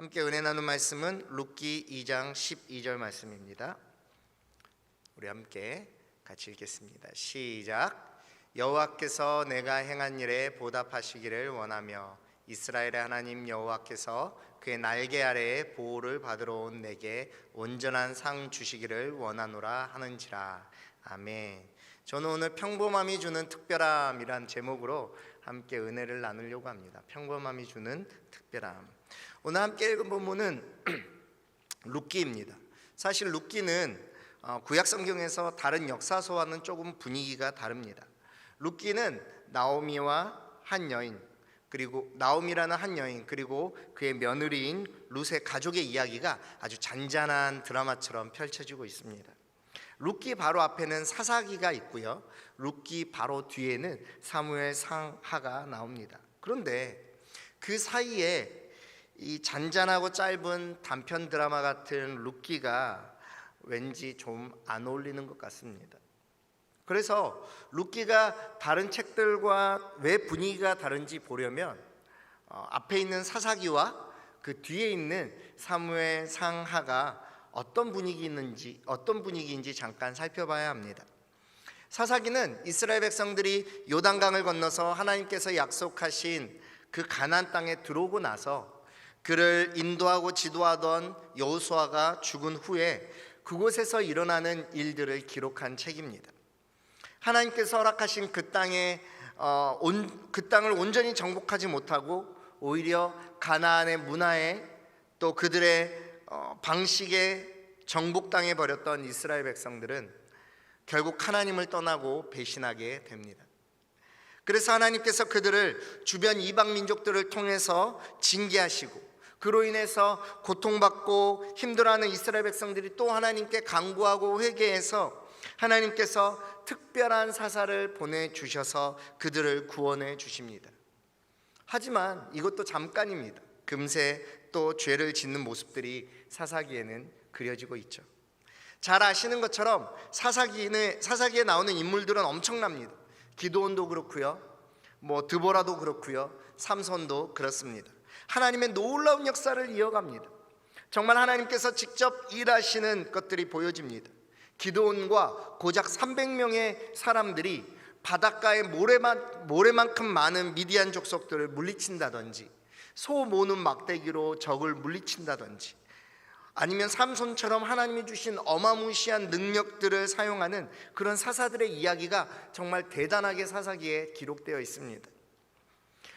함께 은혜 나눈 말씀은 룻기 2장 12절 말씀입니다. 우리 함께 같이 읽겠습니다. 시작. 여호와께서 내가 행한 일에 보답하시기를 원하며 이스라엘의 하나님 여호와께서 그의 날개 아래에 보호를 받으러 온 내게 온전한 상 주시기를 원하노라 하는지라. 아멘. 저는 오늘 평범함이 주는 특별함이란 제목으로 함께 은혜를 나누려고 합니다. 평범함이 주는 특별함. 오늘 함께 읽은 본문은 룻기입니다. 사실 룻기는 구약 성경에서 다른 역사서와는 조금 분위기가 다릅니다. 룻기는 나오미와 한 여인, 그리고 나오미라는 한 여인, 그리고 그의 며느리인 룻의 가족의 이야기가 아주 잔잔한 드라마처럼 펼쳐지고 있습니다. 룻기 바로 앞에는 사사기가 있고요, 룻기 바로 뒤에는 사무엘 상하가 나옵니다. 그런데 그 사이에 이 잔잔하고 짧은 단편 드라마 같은 룻기가 왠지 좀 안 어울리는 것 같습니다. 그래서 룻기가 다른 책들과 왜 분위기가 다른지 보려면 앞에 있는 사사기와 그 뒤에 있는 사무엘 상하가 어떤 분위기인지 잠깐 살펴봐야 합니다. 사사기는 이스라엘 백성들이 요단강을 건너서 하나님께서 약속하신 그 가나안 땅에 들어오고 나서 그를 인도하고 지도하던 여호수아가 죽은 후에 그곳에서 일어나는 일들을 기록한 책입니다. 하나님께서 허락하신 그 땅을 온전히 정복하지 못하고 오히려 가나안의 문화에 또 그들의 방식에 정복당해 버렸던 이스라엘 백성들은 결국 하나님을 떠나고 배신하게 됩니다. 그래서 하나님께서 그들을 주변 이방 민족들을 통해서 징계하시고, 그로 인해서 고통받고 힘들어하는 이스라엘 백성들이 또 하나님께 간구하고 회개해서 하나님께서 특별한 사사를 보내주셔서 그들을 구원해 주십니다. 하지만 이것도 잠깐입니다. 금세 또 죄를 짓는 모습들이 사사기에는 그려지고 있죠. 잘 아시는 것처럼 사사기에 나오는 인물들은 엄청납니다. 기드온도 그렇고요, 드보라도 그렇고요, 삼손도 그렇습니다. 하나님의 놀라운 역사를 이어갑니다. 정말 하나님께서 직접 일하시는 것들이 보여집니다. 기드온과 고작 300명의 사람들이 바닷가에 모래만큼 많은 미디안 족속들을 물리친다든지, 소 모는 막대기로 적을 물리친다든지, 아니면 삼손처럼 하나님이 주신 어마무시한 능력들을 사용하는 그런 사사들의 이야기가 정말 대단하게 사사기에 기록되어 있습니다.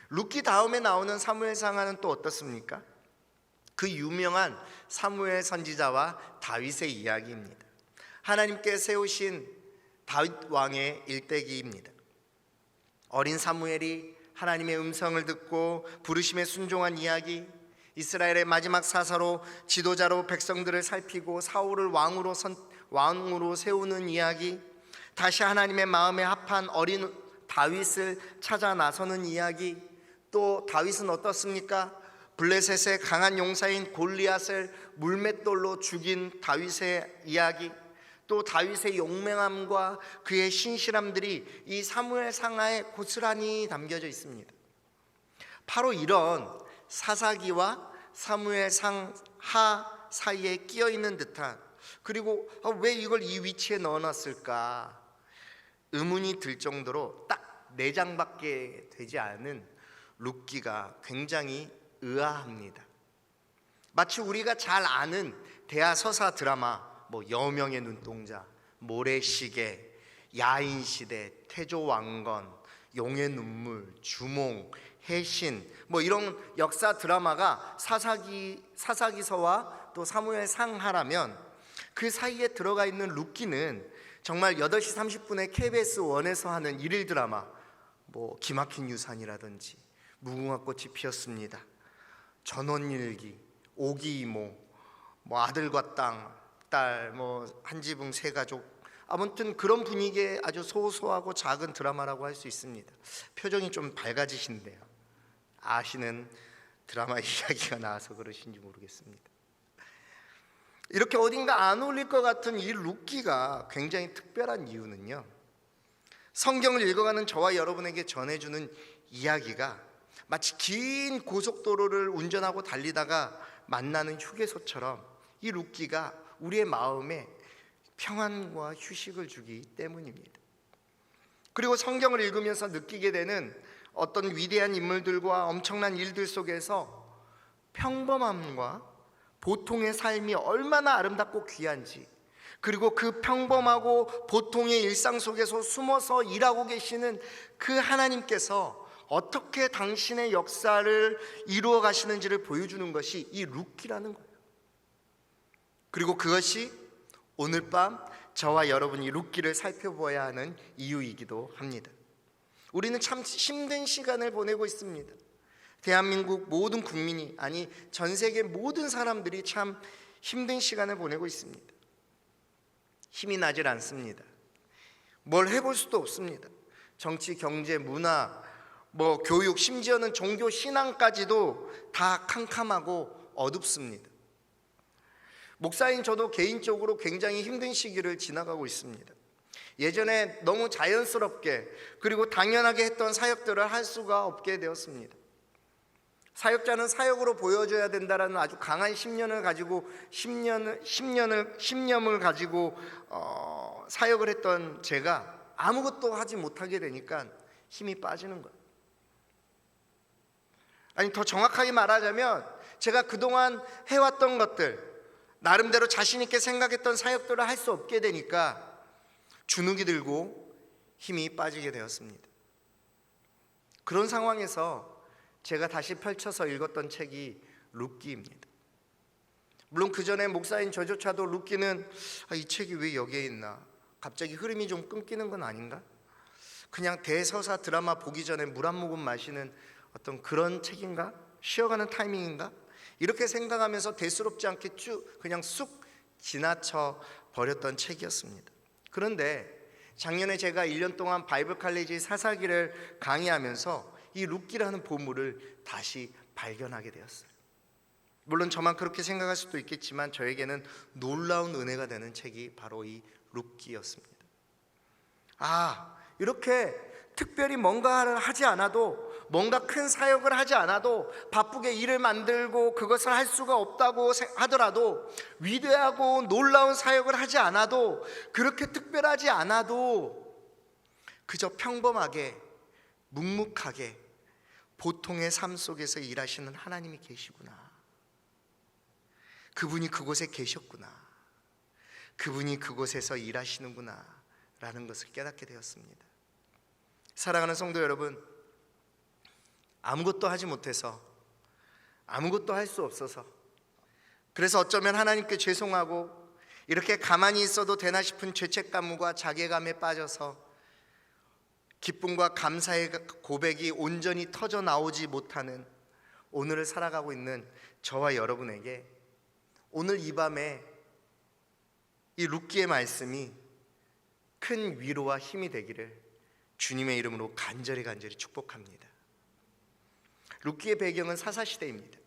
룻기 다음에 나오는 사무엘 상하는 또 어떻습니까? 그 유명한 사무엘 선지자와 다윗의 이야기입니다. 하나님께 세우신 다윗 왕의 일대기입니다. 어린 사무엘이 하나님의 음성을 듣고 부르심에 순종한 이야기, 이스라엘의 마지막 사사로 지도자로 백성들을 살피고 사울을 왕으로 세우는 이야기, 다시 하나님의 마음에 합한 어린 다윗을 찾아 나서는 이야기, 또 다윗은 어떻습니까? 블레셋의 강한 용사인 골리앗을 물맷돌로 죽인 다윗의 이야기, 또 다윗의 용맹함과 그의 신실함들이 이 사무엘 상하에 고스란히 담겨져 있습니다. 바로 이런 사사기와 사무엘 상하 사이에 끼어 있는 듯한, 그리고 왜 이걸 이 위치에 넣어놨을까 의문이 들 정도로 딱 4장밖에 되지 않은 룻기가 굉장히 의아합니다. 마치 우리가 잘 아는 대하서사 드라마, 여명의 눈동자, 모래시계, 야인시대, 태조왕건, 용의 눈물, 주몽, 해신, 이런 역사 드라마가 사사기서와 또 사무엘 상하라면, 그 사이에 들어가 있는 룻기는 정말 8시 30분에 KBS 1에서 하는 일일 드라마, 기막힌 유산이라든지 무궁화꽃이 피었습니다, 전원일기, 오기이모, 아들과 딸, 한지붕 세 가족, 아무튼 그런 분위기의 아주 소소하고 작은 드라마라고 할 수 있습니다. 표정이 좀 밝아지신데요. 아시는 드라마 이야기가 나와서 그러신지 모르겠습니다. 이렇게 어딘가 안 어울릴 것 같은 이 룻기가 굉장히 특별한 이유는요, 성경을 읽어가는 저와 여러분에게 전해주는 이야기가 마치 긴 고속도로를 운전하고 달리다가 만나는 휴게소처럼 이 룻기가 우리의 마음에 평안과 휴식을 주기 때문입니다. 그리고 성경을 읽으면서 느끼게 되는 어떤 위대한 인물들과 엄청난 일들 속에서 평범함과 보통의 삶이 얼마나 아름답고 귀한지, 그리고 그 평범하고 보통의 일상 속에서 숨어서 일하고 계시는 그 하나님께서 어떻게 당신의 역사를 이루어 가시는지를 보여주는 것이 이 룻기라는 거예요. 그리고 그것이 오늘 밤 저와 여러분이 룻기를 살펴보아야 하는 이유이기도 합니다. 우리는 참 힘든 시간을 보내고 있습니다. 대한민국 모든 국민이, 아니 전 세계 모든 사람들이 참 힘든 시간을 보내고 있습니다. 힘이 나질 않습니다. 뭘 해볼 수도 없습니다. 정치, 경제, 문화, 교육, 심지어는 종교, 신앙까지도 다 캄캄하고 어둡습니다. 목사인 저도 개인적으로 굉장히 힘든 시기를 지나가고 있습니다. 예전에 너무 자연스럽게 그리고 당연하게 했던 사역들을 할 수가 없게 되었습니다. 사역자는 사역으로 보여줘야 된다라는 아주 강한 신념을 가지고 사역을 했던 제가 아무것도 하지 못하게 되니까 힘이 빠지는 거예요. 아니, 더 정확하게 말하자면 제가 그동안 해왔던 것들, 나름대로 자신 있게 생각했던 사역들을 할 수 없게 되니까 주눅이 들고 힘이 빠지게 되었습니다. 그런 상황에서 제가 다시 펼쳐서 읽었던 책이 룻기입니다. 물론 그 전에 목사인 저조차도 룻기는 이 책이 왜 여기에 있나, 갑자기 흐름이 좀 끊기는 건 아닌가, 그냥 대서사 드라마 보기 전에 물 한 모금 마시는 어떤 그런 책인가, 쉬어가는 타이밍인가, 이렇게 생각하면서 대수롭지 않게 쭉 그냥 쑥 지나쳐 버렸던 책이었습니다. 그런데 작년에 제가 1년 동안 바이블 칼리지 사사기를 강의하면서 이 룻기라는 보물을 다시 발견하게 되었어요. 물론 저만 그렇게 생각할 수도 있겠지만 저에게는 놀라운 은혜가 되는 책이 바로 이 룻기였습니다. 이렇게 특별히 뭔가를 하지 않아도, 뭔가 큰 사역을 하지 않아도, 바쁘게 일을 만들고 그것을 할 수가 없다고 하더라도, 위대하고 놀라운 사역을 하지 않아도, 그렇게 특별하지 않아도 그저 평범하게 묵묵하게 보통의 삶 속에서 일하시는 하나님이 계시구나, 그분이 그곳에 계셨구나, 그분이 그곳에서 일하시는구나 라는 것을 깨닫게 되었습니다. 사랑하는 성도 여러분, 아무것도 하지 못해서, 아무것도 할 수 없어서, 그래서 어쩌면 하나님께 죄송하고 이렇게 가만히 있어도 되나 싶은 죄책감과 자괴감에 빠져서 기쁨과 감사의 고백이 온전히 터져 나오지 못하는 오늘을 살아가고 있는 저와 여러분에게 오늘 이 밤에 이 룻기의 말씀이 큰 위로와 힘이 되기를 주님의 이름으로 간절히 축복합니다. 룻기의 배경은 사사시대입니다.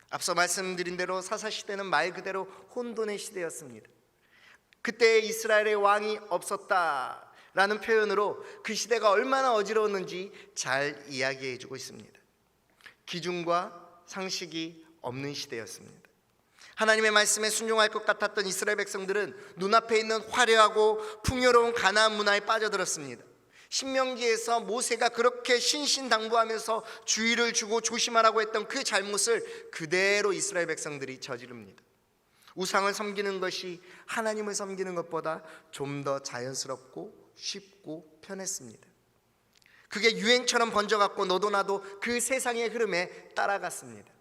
앞서 말씀드린 대로 사사시대는 말 그대로 혼돈의 시대였습니다. 그때 이스라엘의 왕이 없었다라는 표현으로 그 시대가 얼마나 어지러웠는지 잘 이야기해주고 있습니다. 기준과 상식이 없는 시대였습니다. 하나님의 말씀에 순종할 것 같았던 이스라엘 백성들은 눈앞에 있는 화려하고 풍요로운 가나안 문화에 빠져들었습니다. 신명기에서 모세가 그렇게 신신당부하면서 주의를 주고 조심하라고 했던 그 잘못을 그대로 이스라엘 백성들이 저지릅니다. 우상을 섬기는 것이 하나님을 섬기는 것보다 좀 더 자연스럽고 쉽고 편했습니다. 그게 유행처럼 번져갔고 너도 나도 그 세상의 흐름에 따라갔습니다.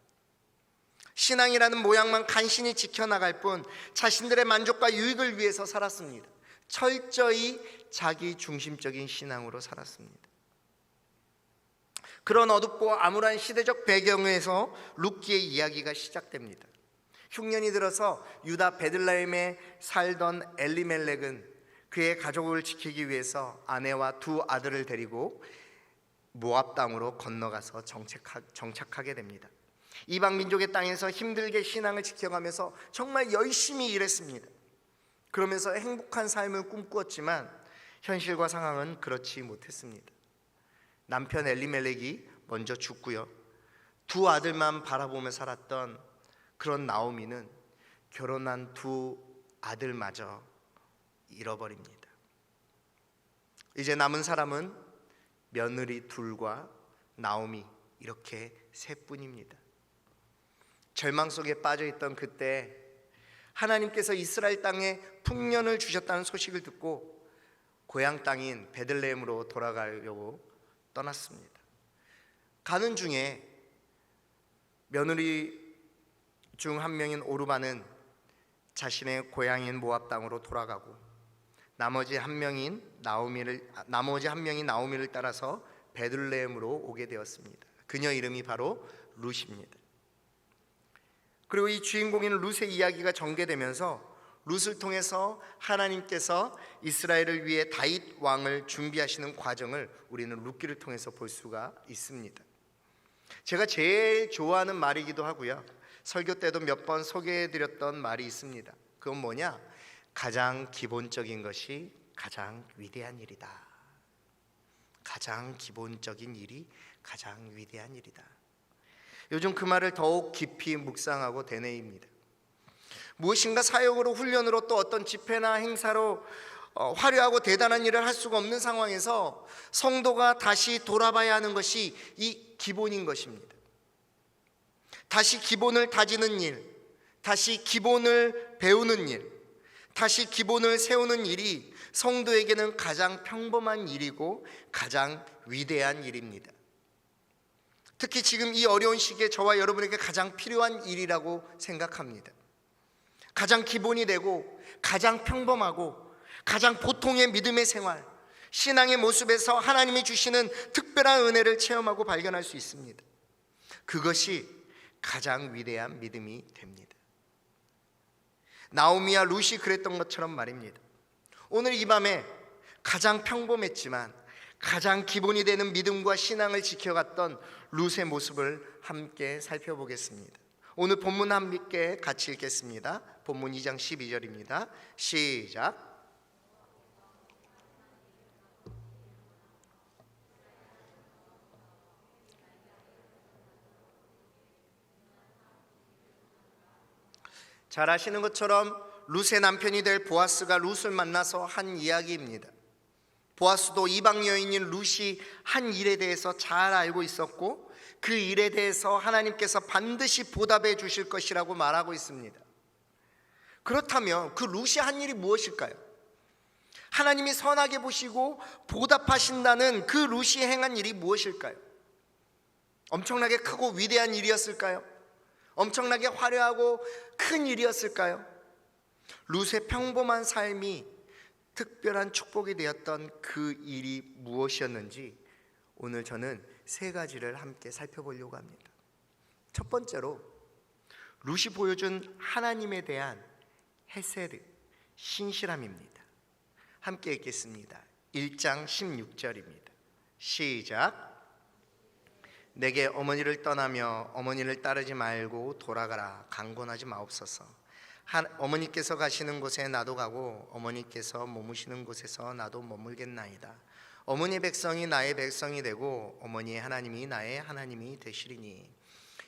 신앙이라는 모양만 간신히 지켜나갈 뿐 자신들의 만족과 유익을 위해서 살았습니다. 철저히 자기 중심적인 신앙으로 살았습니다. 그런 어둡고 암울한 시대적 배경에서 룻기의 이야기가 시작됩니다. 흉년이 들어서 유다 베들레헴에 살던 엘리멜렉은 그의 가족을 지키기 위해서 아내와 두 아들을 데리고 모압 땅으로 건너가서 정착하게 됩니다. 이방 민족의 땅에서 힘들게 신앙을 지켜가면서 정말 열심히 일했습니다. 그러면서 행복한 삶을 꿈꾸었지만 현실과 상황은 그렇지 못했습니다. 남편 엘리멜렉이 먼저 죽고요, 두 아들만 바라보며 살았던 그런 나오미는 결혼한 두 아들마저 잃어버립니다. 이제 남은 사람은 며느리 둘과 나오미, 이렇게 셋뿐입니다. 절망 속에 빠져있던 그때 하나님께서 이스라엘 땅에 풍년을 주셨다는 소식을 듣고 고향 땅인 베들레헴으로 돌아가려고 떠났습니다. 가는 중에 며느리 중 한 명인 오르바는 자신의 고향인 모압 땅으로 돌아가고 나머지 한 명인 나오미를 따라서 베들레헴으로 오게 되었습니다. 그녀 이름이 바로 룻입니다. 그리고 이 주인공인 룻의 이야기가 전개되면서 룻을 통해서 하나님께서 이스라엘을 위해 다윗 왕을 준비하시는 과정을 우리는 룻기를 통해서 볼 수가 있습니다. 제가 제일 좋아하는 말이기도 하고요, 설교 때도 몇 번 소개해드렸던 말이 있습니다. 그건 뭐냐? 가장 기본적인 것이 가장 위대한 일이다. 가장 기본적인 일이 가장 위대한 일이다. 요즘 그 말을 더욱 깊이 묵상하고 되뇌입니다. 무엇인가 사역으로, 훈련으로, 또 어떤 집회나 행사로 화려하고 대단한 일을 할 수가 없는 상황에서 성도가 다시 돌아봐야 하는 것이 이 기본인 것입니다. 다시 기본을 다지는 일, 다시 기본을 배우는 일, 다시 기본을 세우는 일이 성도에게는 가장 평범한 일이고 가장 위대한 일입니다. 특히 지금 이 어려운 시기에 저와 여러분에게 가장 필요한 일이라고 생각합니다. 가장 기본이 되고 가장 평범하고 가장 보통의 믿음의 생활, 신앙의 모습에서 하나님이 주시는 특별한 은혜를 체험하고 발견할 수 있습니다. 그것이 가장 위대한 믿음이 됩니다. 나오미와 룻이 그랬던 것처럼 말입니다. 오늘 이 밤에 가장 평범했지만 가장 기본이 되는 믿음과 신앙을 지켜갔던 룻의 모습을 함께 살펴보겠습니다. 오늘 본문 함께 같이 읽겠습니다. 본문 2장 12절입니다. 시작. 잘 아시는 것처럼 룻의 남편이 될 보아스가 룻을 만나서 한 이야기입니다. 보아스도 이방 여인인 룻이 한 일에 대해서 잘 알고 있었고 그 일에 대해서 하나님께서 반드시 보답해 주실 것이라고 말하고 있습니다. 그렇다면 그 룻이 한 일이 무엇일까요? 하나님이 선하게 보시고 보답하신다는 그 룻이 행한 일이 무엇일까요? 엄청나게 크고 위대한 일이었을까요? 엄청나게 화려하고 큰 일이었을까요? 룻의 평범한 삶이 특별한 축복이 되었던 그 일이 무엇이었는지 오늘 저는 세 가지를 함께 살펴보려고 합니다. 첫 번째로 룻이 보여준 하나님에 대한 헤세드, 신실함입니다. 함께 읽겠습니다. 1장 16절입니다. 시작. 내게 어머니를 떠나며 어머니를 따르지 말고 돌아가라. 강권하지 마옵소서. 어머니께서 가시는 곳에 나도 가고 어머니께서 머무시는 곳에서 나도 머물겠나이다. 어머니의 백성이 나의 백성이 되고 어머니의 하나님이 나의 하나님이 되시리니.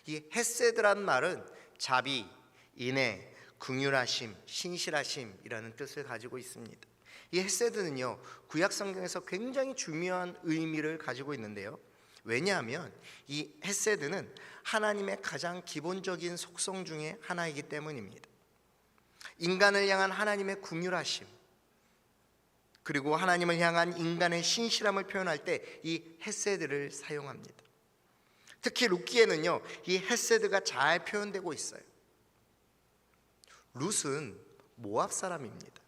이 헤세드란 말은 자비, 인애, 긍휼하심, 신실하심이라는 뜻을 가지고 있습니다. 이 헤세드는요, 구약 성경에서 굉장히 중요한 의미를 가지고 있는데요, 왜냐하면 이 헤세드는 하나님의 가장 기본적인 속성 중에 하나이기 때문입니다. 인간을 향한 하나님의 긍휼하심, 그리고 하나님을 향한 인간의 신실함을 표현할 때 이 헤세드를 사용합니다. 특히 룻기에는요, 이 헤세드가 잘 표현되고 있어요. 룻은 모압 사람입니다.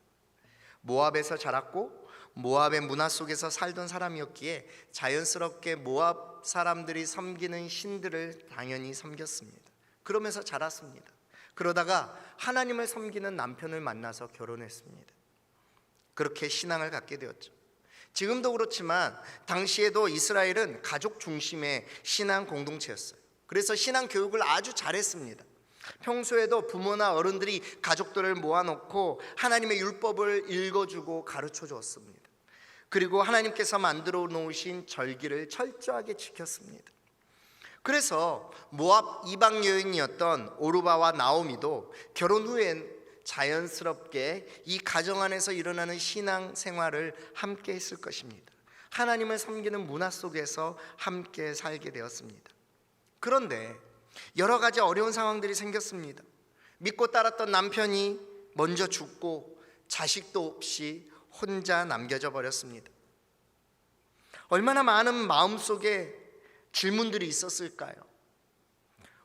모압에서 자랐고 모압의 문화 속에서 살던 사람이었기에 자연스럽게 모압 사람들이 섬기는 신들을 당연히 섬겼습니다. 그러면서 자랐습니다. 그러다가 하나님을 섬기는 남편을 만나서 결혼했습니다. 그렇게 신앙을 갖게 되었죠. 지금도 그렇지만 당시에도 이스라엘은 가족 중심의 신앙 공동체였어요. 그래서 신앙 교육을 아주 잘했습니다. 평소에도 부모나 어른들이 가족들을 모아놓고 하나님의 율법을 읽어주고 가르쳐 주었습니다. 그리고 하나님께서 만들어 놓으신 절기를 철저하게 지켰습니다. 그래서 모압 이방 여인이었던 오르바와 나오미도 결혼 후엔 자연스럽게 이 가정 안에서 일어나는 신앙 생활을 함께 했을 것입니다. 하나님을 섬기는 문화 속에서 함께 살게 되었습니다. 그런데 여러 가지 어려운 상황들이 생겼습니다. 믿고 따랐던 남편이 먼저 죽고 자식도 없이 혼자 남겨져 버렸습니다. 얼마나 많은 마음속에 질문들이 있었을까요?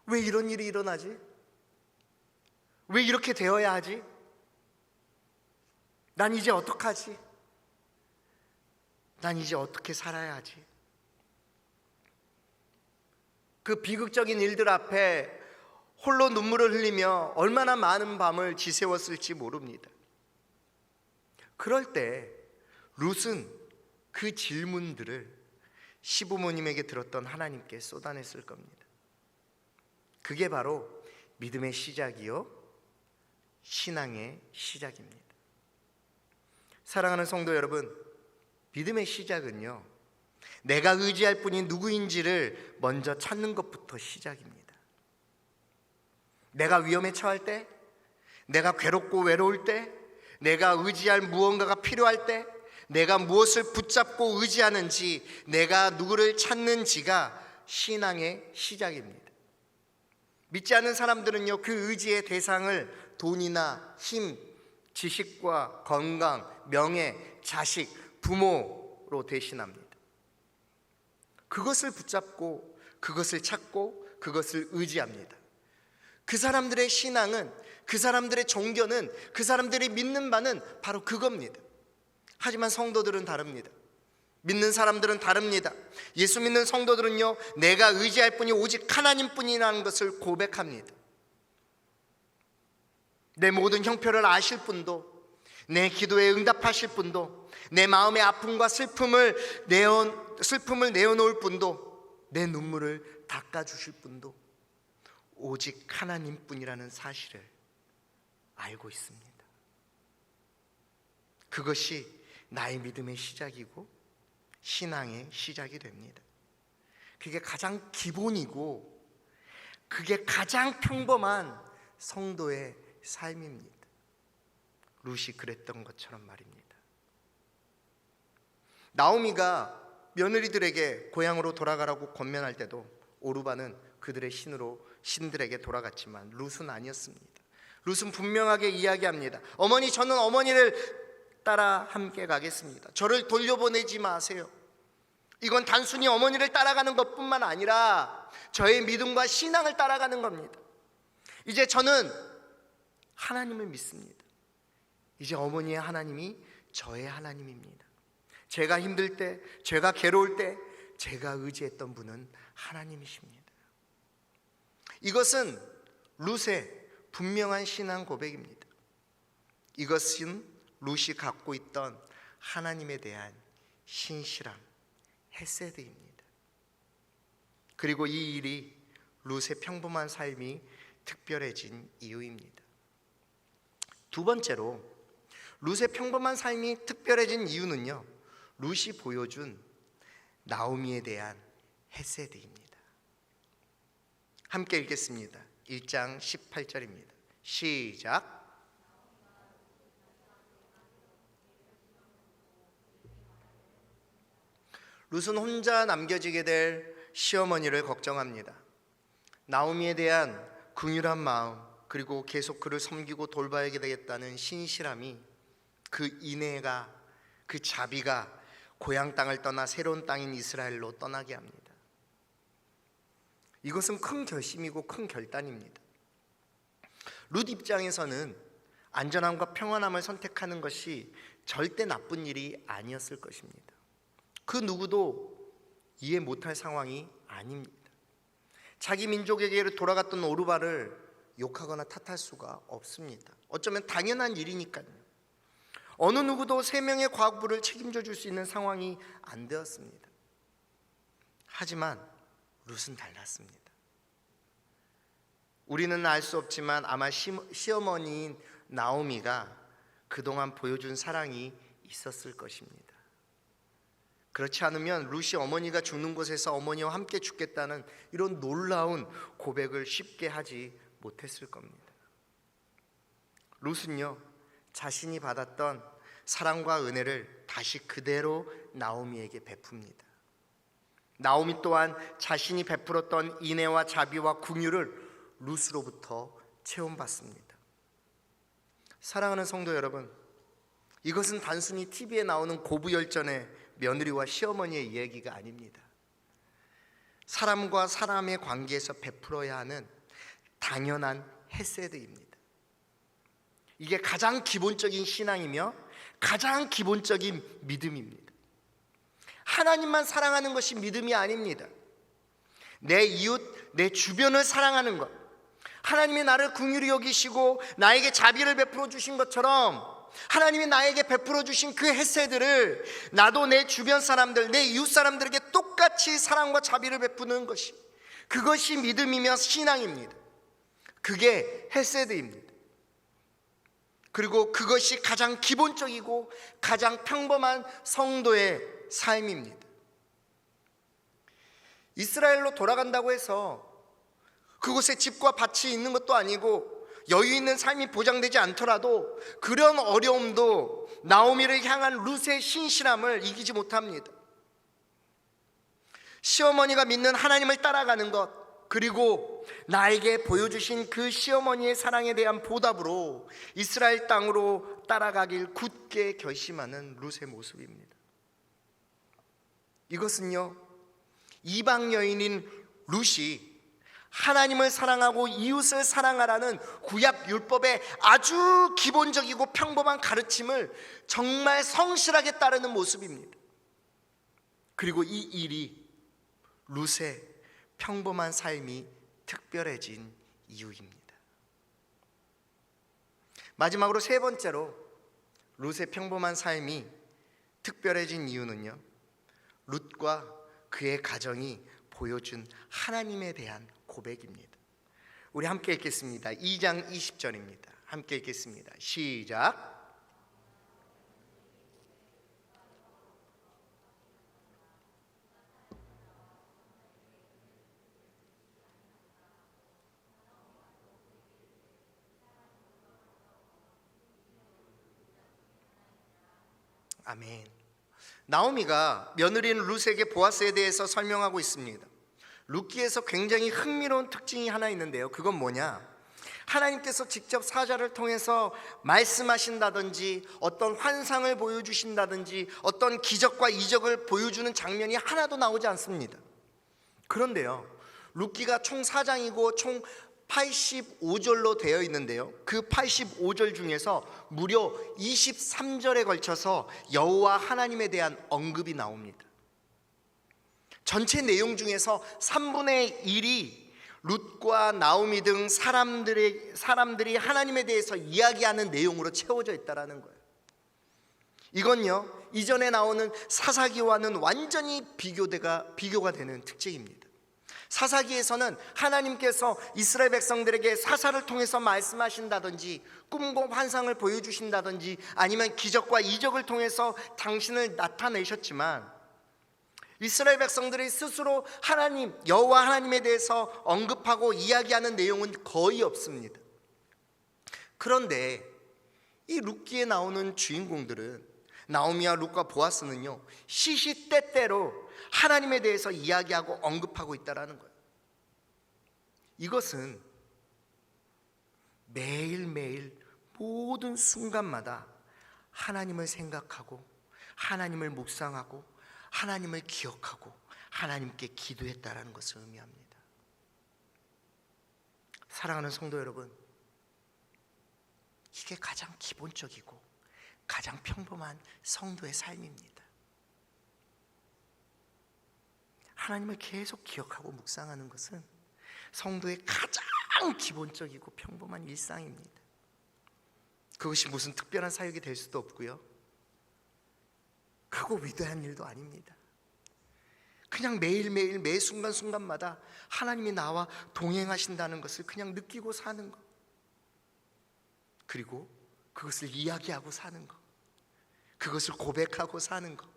왜 이런 일이 일어나지? 왜 이렇게 되어야 하지? 난 이제 어떡하지? 난 이제 어떻게 살아야 하지? 그 비극적인 일들 앞에 홀로 눈물을 흘리며 얼마나 많은 밤을 지새웠을지 모릅니다. 그럴 때 룻은 그 질문들을 시부모님에게 들었던 하나님께 쏟아냈을 겁니다. 그게 바로 믿음의 시작이요 신앙의 시작입니다. 사랑하는 성도 여러분, 믿음의 시작은요 내가 의지할 분이 누구인지를 먼저 찾는 것부터 시작입니다. 내가 위험에 처할 때, 내가 괴롭고 외로울 때, 내가 의지할 무언가가 필요할 때, 내가 무엇을 붙잡고 의지하는지, 내가 누구를 찾는지가 신앙의 시작입니다. 믿지 않는 사람들은요 그 의지의 대상을 돈이나 힘, 지식과 건강, 명예, 자식, 부모로 대신합니다. 그것을 붙잡고 그것을 찾고 그것을 의지합니다. 그 사람들의 신앙은, 그 사람들의 종교는, 그 사람들이 믿는 바는 바로 그겁니다. 하지만 성도들은 다릅니다. 믿는 사람들은 다릅니다. 예수 믿는 성도들은요 내가 의지할 분이 오직 하나님뿐이라는 것을 고백합니다. 내 모든 형편을 아실 분도, 내 기도에 응답하실 분도, 내 마음의 아픔과 슬픔을 내어놓을 분도, 내 눈물을 닦아주실 분도 오직 하나님뿐이라는 사실을 알고 있습니다. 그것이 나의 믿음의 시작이고 신앙의 시작이 됩니다. 그게 가장 기본이고 그게 가장 평범한 성도의 삶입니다. 룻이 그랬던 것처럼 말입니다. 나오미가 며느리들에게 고향으로 돌아가라고 권면할 때도 오르바는 그들의 신들에게 돌아갔지만 룻은 아니었습니다. 룻은 분명하게 이야기합니다. 어머니, 저는 어머니를 따라 함께 가겠습니다. 저를 돌려보내지 마세요. 이건 단순히 어머니를 따라가는 것뿐만 아니라 저의 믿음과 신앙을 따라가는 겁니다. 이제 저는 하나님을 믿습니다. 이제 어머니의 하나님이 저의 하나님입니다. 제가 힘들 때, 제가 괴로울 때 제가 의지했던 분은 하나님이십니다. 이것은 룻의 분명한 신앙 고백입니다. 이것은 룻이 갖고 있던 하나님에 대한 신실함, 헤세드입니다. 그리고 이 일이 룻의 평범한 삶이 특별해진 이유입니다. 두 번째로 룻의 평범한 삶이 특별해진 이유는요 룻이 보여준 나오미에 대한 헤세드입니다. 함께 읽겠습니다. 1장 18절입니다. 시작. 룻은 혼자 남겨지게 될 시어머니를 걱정합니다. 나오미에 대한 긍휼한 마음, 그리고 계속 그를 섬기고 돌봐야 되겠다는 신실함이, 그 인애가, 그 자비가 고향 땅을 떠나 새로운 땅인 이스라엘로 떠나게 합니다. 이것은 큰 결심이고 큰 결단입니다. 룻 입장에서는 안전함과 평안함을 선택하는 것이 절대 나쁜 일이 아니었을 것입니다. 그 누구도 이해 못할 상황이 아닙니다. 자기 민족에게 돌아갔던 오르바를 욕하거나 탓할 수가 없습니다. 어쩌면 당연한 일이니까요. 어느 누구도 3명의 과부를 책임져 줄 수 있는 상황이 안 되었습니다. 하지만 룻은 달랐습니다. 우리는 알 수 없지만 아마 시어머니인 나오미가 그동안 보여준 사랑이 있었을 것입니다. 그렇지 않으면 룻이 어머니가 죽는 곳에서 어머니와 함께 죽겠다는 이런 놀라운 고백을 쉽게 하지 못했을 겁니다. 룻은요, 자신이 받았던 사랑과 은혜를 다시 그대로 나오미에게 베풉니다. 나오미 또한 자신이 베풀었던 인애와 자비와 긍휼을 룻으로부터 체험받습니다. 사랑하는 성도 여러분, 이것은 단순히 TV에 나오는 고부열전의 며느리와 시어머니의 이야기가 아닙니다. 사람과 사람의 관계에서 베풀어야 하는 당연한 헤세드입니다. 이게 가장 기본적인 신앙이며 가장 기본적인 믿음입니다. 하나님만 사랑하는 것이 믿음이 아닙니다. 내 이웃, 내 주변을 사랑하는 것, 하나님이 나를 긍휼히 여기시고 나에게 자비를 베풀어 주신 것처럼 하나님이 나에게 베풀어 주신 그 헤세드를 나도 내 주변 사람들, 내 이웃 사람들에게 똑같이 사랑과 자비를 베푸는 것이, 그것이 믿음이며 신앙입니다. 그게 헤세드입니다. 그리고 그것이 가장 기본적이고 가장 평범한 성도의 삶입니다. 이스라엘로 돌아간다고 해서 그곳에 집과 밭이 있는 것도 아니고 여유 있는 삶이 보장되지 않더라도 그런 어려움도 나오미를 향한 룻의 신실함을 이기지 못합니다. 시어머니가 믿는 하나님을 따라가는 것, 그리고 나에게 보여주신 그 시어머니의 사랑에 대한 보답으로 이스라엘 땅으로 따라가길 굳게 결심하는 룻의 모습입니다. 이것은요, 이방 여인인 룻이 하나님을 사랑하고 이웃을 사랑하라는 구약 율법의 아주 기본적이고 평범한 가르침을 정말 성실하게 따르는 모습입니다. 그리고 이 일이 룻의 평범한 삶이 특별해진 이유입니다. 마지막으로 세 번째로 룻의 평범한 삶이 특별해진 이유는요, 룻과 그의 가정이 보여준 하나님에 대한 고백입니다. 우리 함께 읽겠습니다. 2장 20절입니다. 함께 읽겠습니다. 시작. 아멘. 나오미가 며느리인 룻에게 보아스에 대해서 설명하고 있습니다. 룻기에서 굉장히 흥미로운 특징이 하나 있는데요, 그건 뭐냐, 하나님께서 직접 사자를 통해서 말씀하신다든지 어떤 환상을 보여주신다든지 어떤 기적과 이적을 보여주는 장면이 하나도 나오지 않습니다. 그런데요, 룻기가 총 4장이고 총 85절로 되어 있는데요, 그 85절 중에서 무려 23절에 걸쳐서 여호와 하나님에 대한 언급이 나옵니다. 전체 내용 중에서 3분의 1이 룻과 나오미 등 사람들이 하나님에 대해서 이야기하는 내용으로 채워져 있다는 거예요. 이건요, 이전에 나오는 사사기와는 완전히 비교가 되는 특징입니다. 사사기에서는 하나님께서 이스라엘 백성들에게 사사를 통해서 말씀하신다든지 꿈과 환상을 보여주신다든지 아니면 기적과 이적을 통해서 당신을 나타내셨지만, 이스라엘 백성들이 스스로 하나님, 여호와 하나님에 대해서 언급하고 이야기하는 내용은 거의 없습니다. 그런데 이 룻기에 나오는 주인공들은, 나오미와 룻과 보아스는요, 시시때때로 하나님에 대해서 이야기하고 언급하고 있다는 거예요. 이것은 매일매일 모든 순간마다 하나님을 생각하고 하나님을 묵상하고 하나님을 기억하고 하나님께 기도했다라는 것을 의미합니다. 사랑하는 성도 여러분, 이게 가장 기본적이고 가장 평범한 성도의 삶입니다. 하나님을 계속 기억하고 묵상하는 것은 성도의 가장 기본적이고 평범한 일상입니다. 그것이 무슨 특별한 사역이 될 수도 없고요, 크고 위대한 일도 아닙니다. 그냥 매일매일 매 순간순간마다 하나님이 나와 동행하신다는 것을 그냥 느끼고 사는 것, 그리고 그것을 이야기하고 사는 것, 그것을 고백하고 사는 것,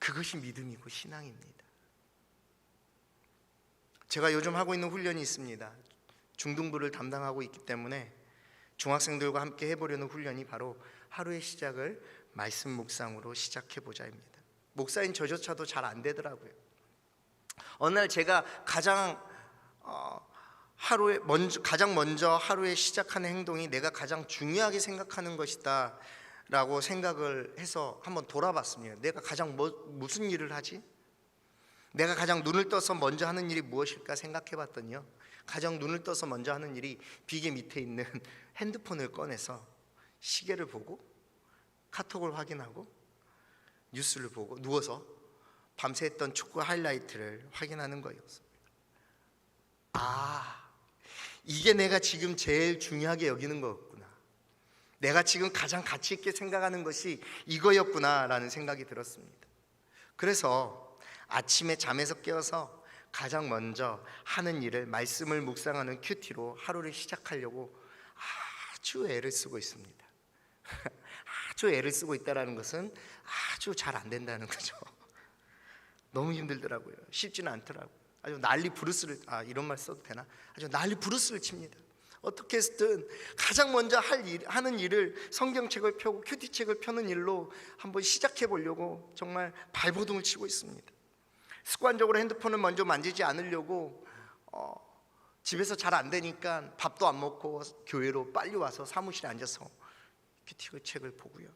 그것이 믿음이고 신앙입니다. 제가 요즘 하고 있는 훈련이 있습니다. 중등부를 담당하고 있기 때문에 중학생들과 함께 해보려는 훈련이 바로 하루의 시작을 말씀 묵상으로 시작해보자입니다. 목사인 저조차도 잘 안 되더라고요. 어느 날 제가 가장 먼저 하루에 시작하는 행동이 내가 가장 중요하게 생각하는 것이다 라고 생각을 해서 한번 돌아봤습니다. 내가 가장 무슨 일을 하지? 내가 가장 눈을 떠서 먼저 하는 일이 무엇일까 생각해 봤더니요, 가장 눈을 떠서 먼저 하는 일이 비계 밑에 있는 핸드폰을 꺼내서 시계를 보고 카톡을 확인하고 뉴스를 보고 누워서 밤새 했던 축구 하이라이트를 확인하는 거였습니다. 이게 내가 지금 제일 중요하게 여기는 거였구나, 내가 지금 가장 가치 있게 생각하는 것이 이거였구나 라는 생각이 들었습니다. 그래서 아침에 잠에서 깨어서 가장 먼저 하는 일을 말씀을 묵상하는 큐티로 하루를 시작하려고 아주 애를 쓰고 있습니다. 아주 애를 쓰고 있다는 것은 아주 잘 안 된다는 거죠. 너무 힘들더라고요. 쉽지는 않더라고요. 아주 난리 부르스를, 이런 말 써도 되나? 아주 난리 부르스를 칩니다. 어떻게 해서든 가장 먼저 하는 일을 성경책을 펴고 큐티책을 펴는 일로 한번 시작해 보려고 정말 발버둥을 치고 있습니다. 습관적으로 핸드폰을 먼저 만지지 않으려고 집에서 잘 안 되니까 밥도 안 먹고 교회로 빨리 와서 사무실에 앉아서 큐티책을 보고요,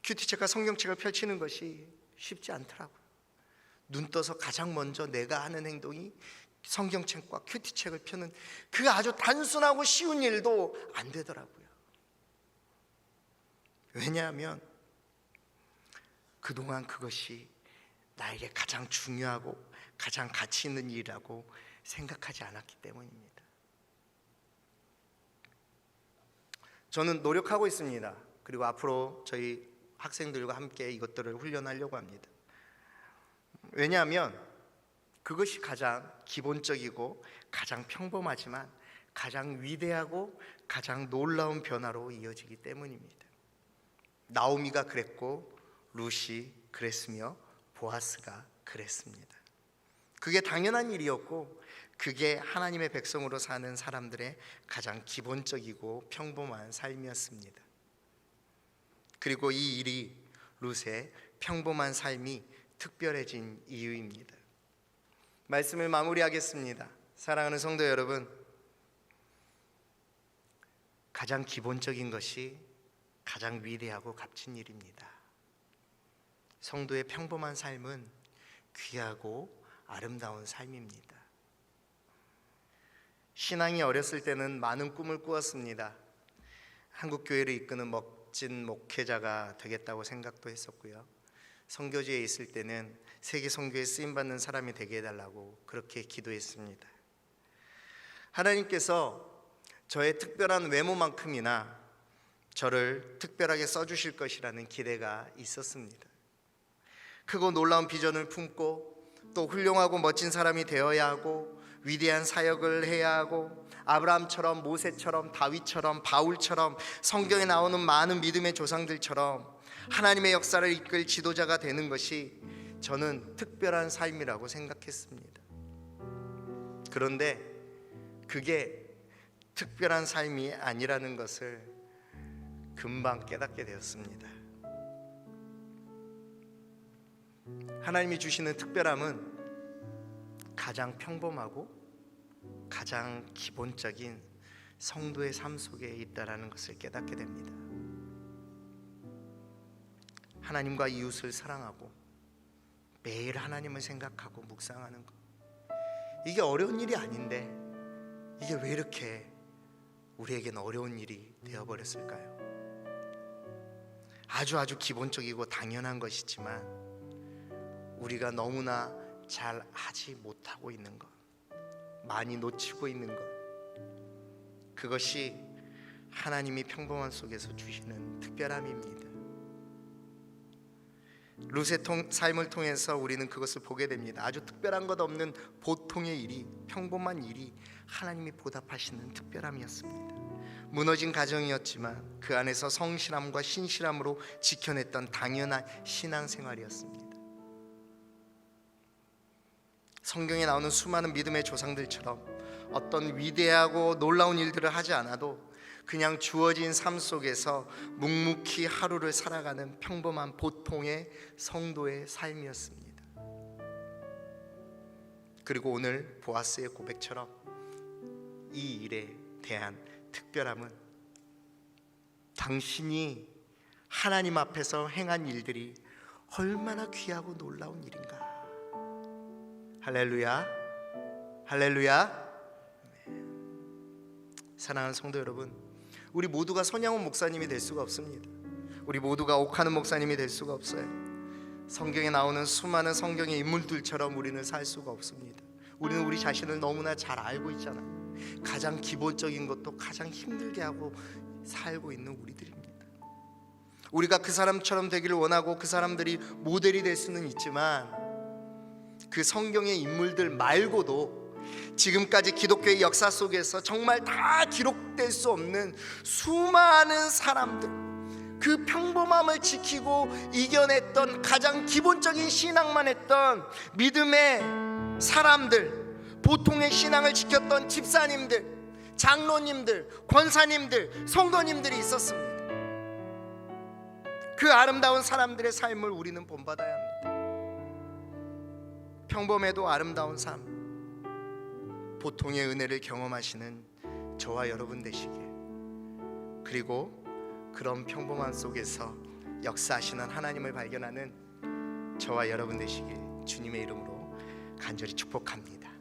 큐티책과 성경책을 펼치는 것이 쉽지 않더라고요. 눈 떠서 가장 먼저 내가 하는 행동이 성경책과 큐티책을 펴는 그 아주 단순하고 쉬운 일도 안 되더라고요. 왜냐하면 그동안 그것이 나에게 가장 중요하고 가장 가치 있는 일이라고 생각하지 않았기 때문입니다. 저는 노력하고 있습니다. 그리고 앞으로 저희 학생들과 함께 이것들을 훈련하려고 합니다. 왜냐하면 그것이 가장 기본적이고 가장 평범하지만 가장 위대하고 가장 놀라운 변화로 이어지기 때문입니다. 나오미가 그랬고 룻이 그랬으며 보아스가 그랬습니다. 그게 당연한 일이었고 그게 하나님의 백성으로 사는 사람들의 가장 기본적이고 평범한 삶이었습니다. 그리고 이 일이 룻의 평범한 삶이 특별해진 이유입니다. 말씀을 마무리하겠습니다. 사랑하는 성도 여러분, 가장 기본적인 것이 가장 위대하고 값진 일입니다. 성도의 평범한 삶은 귀하고 아름다운 삶입니다. 신앙이 어렸을 때는 많은 꿈을 꾸었습니다. 한국교회를 이끄는 멋진 목회자가 되겠다고 생각도 했었고요, 선교지에 있을 때는 세계 선교에 쓰임받는 사람이 되게 해달라고 그렇게 기도했습니다. 하나님께서 저의 특별한 외모만큼이나 저를 특별하게 써주실 것이라는 기대가 있었습니다. 크고 놀라운 비전을 품고 또 훌륭하고 멋진 사람이 되어야 하고 위대한 사역을 해야 하고 아브라함처럼 모세처럼 다윗처럼 바울처럼 성경에 나오는 많은 믿음의 조상들처럼 하나님의 역사를 이끌 지도자가 되는 것이 저는 특별한 삶이라고 생각했습니다. 그런데 그게 특별한 삶이 아니라는 것을 금방 깨닫게 되었습니다. 하나님이 주시는 특별함은 가장 평범하고 가장 기본적인 성도의 삶 속에 있다는 것을 깨닫게 됩니다. 하나님과 이웃을 사랑하고 매일 하나님을 생각하고 묵상하는 것, 이게 어려운 일이 아닌데 이게 왜 이렇게 우리에겐 어려운 일이 되어버렸을까요? 아주 기본적이고 당연한 것이지만 우리가 너무나 잘 하지 못하고 있는 것, 많이 놓치고 있는 것, 그것이 하나님이 평범함 속에서 주시는 특별함입니다. 룻의 삶을 통해서 우리는 그것을 보게 됩니다. 아주 특별한 것 없는 보통의 일이, 평범한 일이 하나님이 보답하시는 특별함이었습니다. 무너진 가정이었지만 그 안에서 성실함과 신실함으로 지켜냈던 당연한 신앙생활이었습니다. 성경에 나오는 수많은 믿음의 조상들처럼 어떤 위대하고 놀라운 일들을 하지 않아도 그냥 주어진 삶 속에서 묵묵히 하루를 살아가는 평범한 보통의 성도의 삶이었습니다. 그리고 오늘 보아스의 고백처럼 이 일에 대한 특별함은 당신이 하나님 앞에서 행한 일들이 얼마나 귀하고 놀라운 일인가. 할렐루야, 할렐루야. 사랑하는 성도 여러분, 우리 모두가 손양원 목사님이 될 수가 없습니다. 우리 모두가 옥하는 목사님이 될 수가 없어요. 성경에 나오는 수많은 성경의 인물들처럼 우리는 살 수가 없습니다. 우리는 우리 자신을 너무나 잘 알고 있잖아요. 가장 기본적인 것도 가장 힘들게 하고 살고 있는 우리들입니다. 우리가 그 사람처럼 되기를 원하고 그 사람들이 모델이 될 수는 있지만 그 성경의 인물들 말고도 지금까지 기독교의 역사 속에서 정말 다 기록될 수 없는 수많은 사람들, 그 평범함을 지키고 이겨냈던 가장 기본적인 신앙만 했던 믿음의 사람들, 보통의 신앙을 지켰던 집사님들, 장로님들, 권사님들, 성도님들이 있었습니다. 그 아름다운 사람들의 삶을 우리는 본받아야 합니다. 평범해도 아름다운 삶, 보통의 은혜를 경험하시는 저와 여러분 되시길, 그리고 그런 평범함 속에서 역사하시는 하나님을 발견하는 저와 여러분 되시길 주님의 이름으로 간절히 축복합니다.